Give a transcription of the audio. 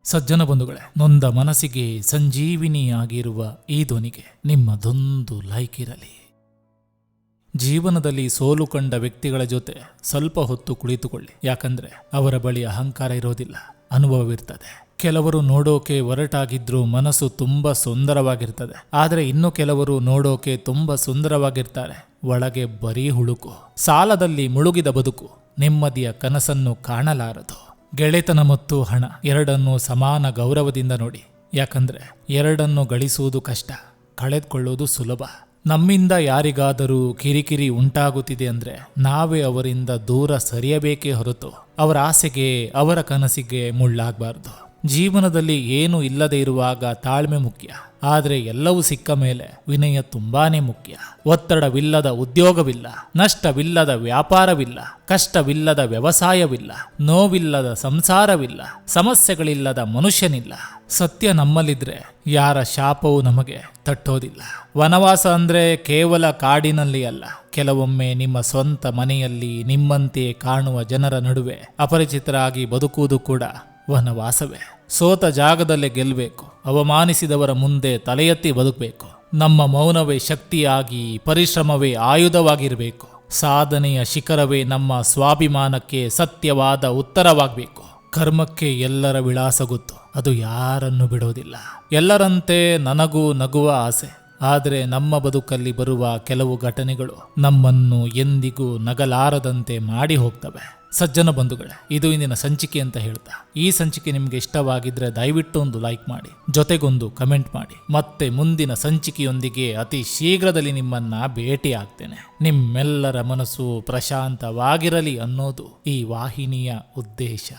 ಸಜ್ಜನ ಬಂಧುಗಳೇ, ನೊಂದ ಮನಸ್ಸಿಗೆ ಸಂಜೀವಿನಿಯಾಗಿರುವ ಈ ಧ್ವನಿಗೆ ನಿಮ್ಮದೊಂದು ಲೈಕ್ ಇರಲಿ. ಜೀವನದಲ್ಲಿ ಸೋಲು ಕಂಡ ವ್ಯಕ್ತಿಗಳ ಜೊತೆ ಸ್ವಲ್ಪ ಹೊತ್ತು ಕುಳಿತುಕೊಳ್ಳಿ. ಯಾಕಂದ್ರೆ ಅವರ ಬಳಿ ಅಹಂಕಾರ ಇರೋದಿಲ್ಲ, ಅನುಭವವಿರ್ತದೆ. ಕೆಲವರು ನೋಡೋಕೆ ಒರಟಾಗಿದ್ರೂ ಮನಸ್ಸು ತುಂಬಾ ಸುಂದರವಾಗಿರ್ತದೆ. ಆದರೆ ಇನ್ನು ಕೆಲವರು ನೋಡೋಕೆ ತುಂಬಾ ಸುಂದರವಾಗಿರ್ತಾರೆ, ಒಳಗೆ ಬರೀ ಹುಳುಕು. ಸಾಲದಲ್ಲಿ ಮುಳುಗಿದ ಬದುಕು ನೆಮ್ಮದಿಯ ಕನಸನ್ನು ಕಾಣಲಾರದು. ಗೆಳೆತನ ಮತ್ತು ಹಣ ಎರಡನ್ನೂ ಸಮಾನ ಗೌರವದಿಂದ ನೋಡಿ. ಯಾಕಂದ್ರೆ ಎರಡನ್ನು ಗಳಿಸುವುದು ಕಷ್ಟ, ಕಳೆದುಕೊಳ್ಳುವುದು ಸುಲಭ. ನಮ್ಮಿಂದ ಯಾರಿಗಾದರೂ ಕಿರಿಕಿರಿ ಉಂಟಾಗುತ್ತಿದೆ ಅಂದ್ರೆ ನಾವೇ ಅವರಿಂದ ದೂರ ಸರಿಯಬೇಕೇ ಹೊರತು ಅವರ ಆಸೆಗೆ, ಅವರ ಕನಸಿಗೆ ಮುಳ್ಳಾಗಬಾರ್ದು. ಜೀವನದಲ್ಲಿ ಏನೂ ಇಲ್ಲದೆ ಇರುವಾಗ ತಾಳ್ಮೆ ಮುಖ್ಯ, ಆದರೆ ಎಲ್ಲವೂ ಸಿಕ್ಕ ಮೇಲೆ ವಿನಯ ತುಂಬಾನೇ ಮುಖ್ಯ. ಒತ್ತಡವಿಲ್ಲದ ಉದ್ಯೋಗವಿಲ್ಲ, ನಷ್ಟವಿಲ್ಲದ ವ್ಯಾಪಾರವಿಲ್ಲ, ಕಷ್ಟವಿಲ್ಲದ ವ್ಯವಸಾಯವಿಲ್ಲ, ನೋವಿಲ್ಲದ ಸಂಸಾರವಿಲ್ಲ, ಸಮಸ್ಯೆಗಳಿಲ್ಲದ ಮನುಷ್ಯನಿಲ್ಲ. ಸತ್ಯ ನಮ್ಮಲ್ಲಿದ್ರೆ ಯಾರ ಶಾಪವೂ ನಮಗೆ ತಟ್ಟೋದಿಲ್ಲ. ವನವಾಸ ಅಂದ್ರೆ ಕೇವಲ ಕಾಡಿನಲ್ಲಿ ಅಲ್ಲ, ಕೆಲವೊಮ್ಮೆ ನಿಮ್ಮ ಸ್ವಂತ ಮನೆಯಲ್ಲಿ ನಿಮ್ಮಂತೆಯೇ ಕಾಣುವ ಜನರ ನಡುವೆ ಅಪರಿಚಿತರಾಗಿ ಬದುಕುವುದು ಕೂಡ ವನವಾಸವೇ. ಸೋತ ಜಾಗದಲ್ಲೇ ಗೆಲ್ಲಬೇಕು, ಅವಮಾನಿಸಿದವರ ಮುಂದೆ ತಲೆ ಎತ್ತಿ ಬದುಕಬೇಕು. ನಮ್ಮ ಮೌನವೇ ಶಕ್ತಿಯಾಗಿ, ಪರಿಶ್ರಮವೇ ಆಯುಧವಾಗಿರಬೇಕು. ಸಾಧನೆಯ ಶಿಖರವೇ ನಮ್ಮ ಸ್ವಾಭಿಮಾನಕ್ಕೆ ಸತ್ಯವಾದ ಉತ್ತರವಾಗಬೇಕು. ಕರ್ಮಕ್ಕೆ ಎಲ್ಲರ ವಿಳಾಸ ಗೊತ್ತು, ಅದು ಯಾರನ್ನು ಬಿಡೋದಿಲ್ಲ. ಎಲ್ಲರಂತೆ ನನಗೂ ನಗುವ ಆಸೆ, ಆದರೆ ನಮ್ಮ ಬದುಕಲ್ಲಿ ಬರುವ ಕೆಲವು ಘಟನೆಗಳು ನಮ್ಮನ್ನು ಎಂದಿಗೂ ನಗಲಾರದಂತೆ ಮಾಡಿ ಹೋಗ್ತವೆ. ಸಜ್ಜನ ಬಂಧುಗಳೇ, ಇದು ಇಂದಿನ ಸಂಚಿಕೆ ಅಂತ ಹೇಳ್ತಾ, ಈ ಸಂಚಿಕೆ ನಿಮಗೆ ಇಷ್ಟವಾಗಿದ್ರೆ ದಯವಿಟ್ಟು ಒಂದು ಲೈಕ್ ಮಾಡಿ, ಜೊತೆಗೊಂದು ಕಮೆಂಟ್ ಮಾಡಿ. ಮತ್ತೆ ಮುಂದಿನ ಸಂಚಿಕೆಯೊಂದಿಗೆ ಅತಿ ಶೀಘ್ರದಲ್ಲಿ ನಿಮ್ಮನ್ನ ಭೇಟಿ ಆಗ್ತೇನೆ. ನಿಮ್ಮೆಲ್ಲರ ಮನಸ್ಸು ಪ್ರಶಾಂತವಾಗಿರಲಿ ಅನ್ನೋದು ಈ ವಾಹಿನಿಯ ಉದ್ದೇಶ.